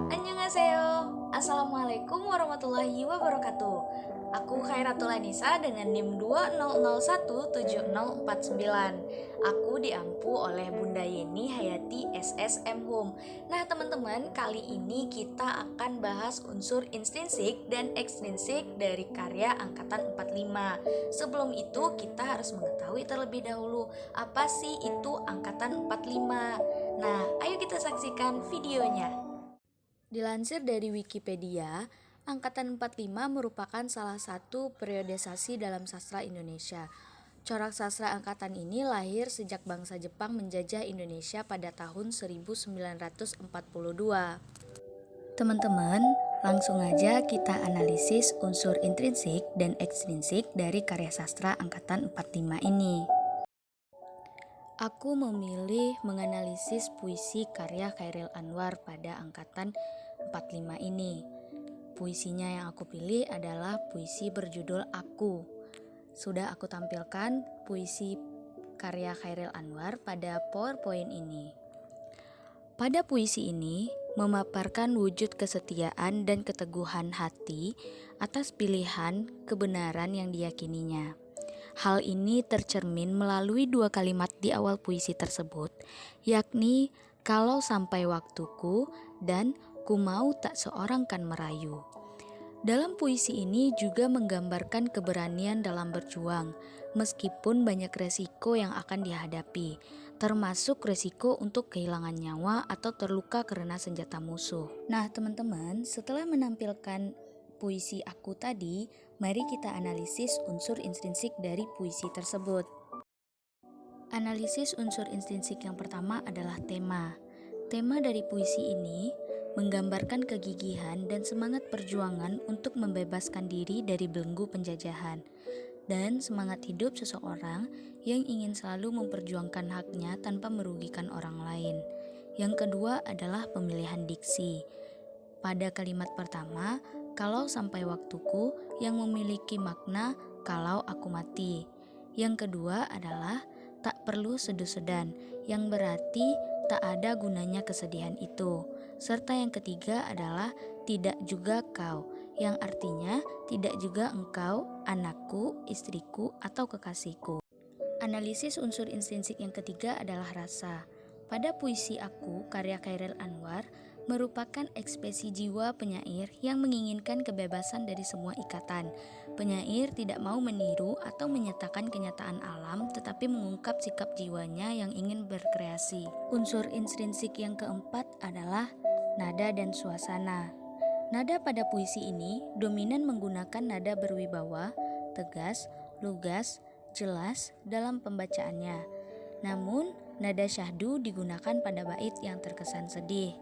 Annyeonghaseyo. Assalamualaikum warahmatullahi wabarakatuh. Aku Khairatul Anisa dengan NIM 20017049. Aku diampu oleh Bunda Yeni Hayati SSM Home. Nah, teman-teman, kali ini kita akan bahas unsur intrinsik dan ekstrinsik dari karya angkatan 45. Sebelum itu, kita harus mengetahui terlebih dahulu apa sih itu angkatan 45. Nah, ayo kita saksikan videonya. Dilansir dari Wikipedia, Angkatan 45 merupakan salah satu periodisasi dalam sastra Indonesia. Corak sastra angkatan ini lahir sejak bangsa Jepang menjajah Indonesia pada tahun 1942. Teman-teman, langsung aja kita analisis unsur intrinsik dan ekstrinsik dari karya sastra angkatan 45 ini. Aku memilih menganalisis puisi karya Chairil Anwar pada angkatan 45 ini. Puisinya yang aku pilih adalah puisi berjudul Aku. Sudah aku tampilkan puisi karya Chairil Anwar pada PowerPoint ini. Pada puisi ini memaparkan wujud kesetiaan dan keteguhan hati atas pilihan kebenaran yang diyakininya. Hal ini tercermin melalui dua kalimat di awal puisi tersebut, yakni kalau sampai waktuku dan ku mau tak seorang kan merayu. Dalam puisi ini juga menggambarkan keberanian dalam berjuang, meskipun banyak resiko yang akan dihadapi, termasuk resiko untuk kehilangan nyawa atau terluka karena senjata musuh. Nah, teman-teman, setelah menampilkan puisi Aku tadi, mari kita analisis unsur intrinsik dari puisi tersebut. Analisis unsur intrinsik yang pertama adalah tema. Tema dari puisi ini menggambarkan kegigihan dan semangat perjuangan untuk membebaskan diri dari belenggu penjajahan, dan semangat hidup seseorang yang ingin selalu memperjuangkan haknya tanpa merugikan orang lain. Yang kedua adalah pemilihan diksi. Pada kalimat pertama, kalau sampai waktuku, yang memiliki makna kalau aku mati. Yang kedua adalah tak perlu sedu-sedan, yang berarti tak ada gunanya kesedihan itu. Serta yang ketiga adalah tidak juga kau, yang artinya tidak juga engkau, anakku, istriku, atau kekasihku. Analisis unsur intrinsik yang ketiga adalah rasa. Pada puisi Aku, karya Chairil Anwar, merupakan ekspresi jiwa penyair yang menginginkan kebebasan dari semua ikatan. Penyair tidak mau meniru atau menyatakan kenyataan alam, tetapi mengungkap sikap jiwanya yang ingin berkreasi. Unsur intrinsik yang keempat adalah nada dan suasana. Nada pada puisi ini dominan menggunakan nada berwibawa, tegas, lugas, jelas dalam pembacaannya. Namun, nada syahdu digunakan pada bait yang terkesan sedih.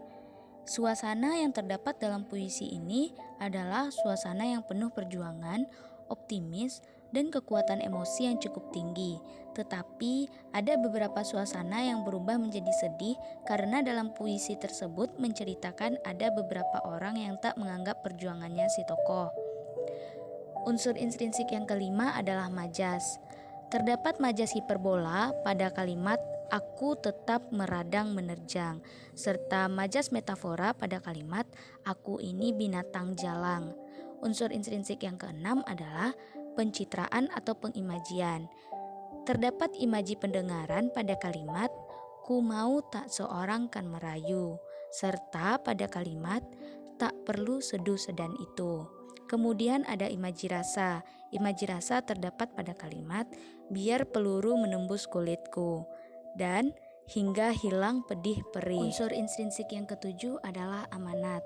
Suasana yang terdapat dalam puisi ini adalah suasana yang penuh perjuangan, optimis, dan kekuatan emosi yang cukup tinggi. Tetapi ada beberapa suasana yang berubah menjadi sedih karena dalam puisi tersebut menceritakan ada beberapa orang yang tak menganggap perjuangannya si tokoh. Unsur intrinsik yang kelima adalah majas. Terdapat majas hiperbola pada kalimat aku tetap meradang menerjang, serta majas metafora pada kalimat aku ini binatang jalang. Unsur intrinsik yang keenam adalah pencitraan atau pengimajian. Terdapat imaji pendengaran pada kalimat ku mau tak seorang kan merayu, serta pada kalimat tak perlu sedu sedan itu. Kemudian ada imaji rasa. Imaji rasa terdapat pada kalimat biar peluru menembus kulitku dan hingga hilang pedih perih. Unsur intrinsik yang ketujuh adalah amanat.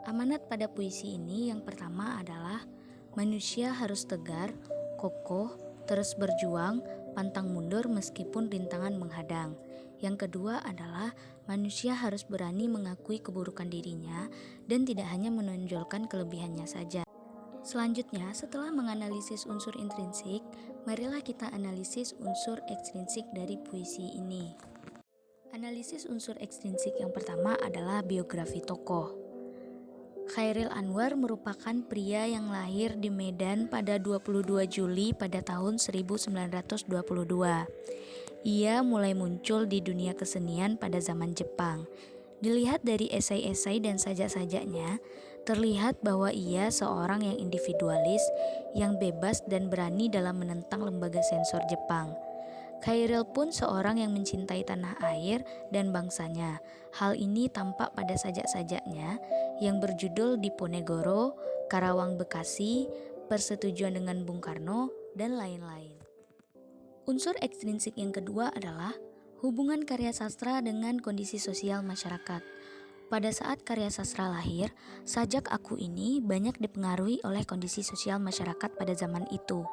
Amanat pada puisi ini yang pertama adalah manusia harus tegar, kokoh, terus berjuang, pantang mundur meskipun rintangan menghadang. Yang kedua adalah manusia harus berani mengakui keburukan dirinya dan tidak hanya menonjolkan kelebihannya saja. Selanjutnya, setelah menganalisis unsur intrinsik, marilah kita analisis unsur ekstrinsik dari puisi ini. Analisis unsur ekstrinsik yang pertama adalah biografi tokoh. Chairil Anwar merupakan pria yang lahir di Medan pada 22 Juli pada tahun 1922. Ia mulai muncul di dunia kesenian pada zaman Jepang. Dilihat dari esai-esai dan sajak-sajaknya, terlihat bahwa ia seorang yang individualis, yang bebas dan berani dalam menentang lembaga sensor Jepang. Khairil pun seorang yang mencintai tanah air dan bangsanya. Hal ini tampak pada sajak-sajaknya yang berjudul Diponegoro, Karawang Bekasi, Persetujuan dengan Bung Karno, dan lain-lain. Unsur ekstrinsik yang kedua adalah hubungan karya sastra dengan kondisi sosial masyarakat. Pada saat karya sastra lahir, sajak aku ini banyak dipengaruhi oleh kondisi sosial masyarakat pada zaman itu.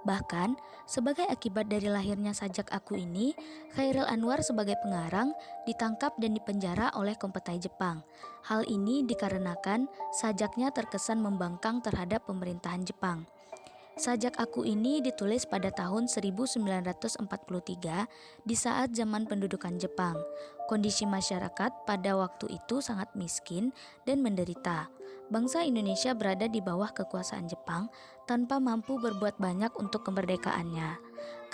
Bahkan, sebagai akibat dari lahirnya sajak aku ini, Chairil Anwar sebagai pengarang ditangkap dan dipenjara oleh kompetai Jepang. Hal ini dikarenakan sajaknya terkesan membangkang terhadap pemerintahan Jepang. Sajak aku ini ditulis pada tahun 1943 di saat zaman pendudukan Jepang. Kondisi masyarakat pada waktu itu sangat miskin dan menderita. Bangsa Indonesia berada di bawah kekuasaan Jepang tanpa mampu berbuat banyak untuk kemerdekaannya.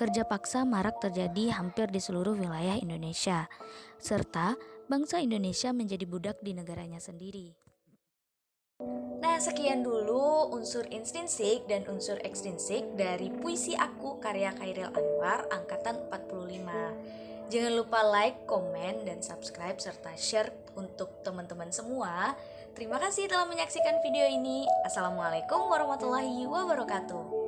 Kerja paksa marak terjadi hampir di seluruh wilayah Indonesia, serta bangsa Indonesia menjadi budak di negaranya sendiri. Nah, sekian dulu unsur intrinsik dan unsur ekstrinsik dari puisi aku karya Chairil Anwar angkatan 45. Jangan lupa like, komen, dan subscribe serta share untuk teman-teman semua. Terima kasih telah menyaksikan video ini. Assalamualaikum warahmatullahi wabarakatuh.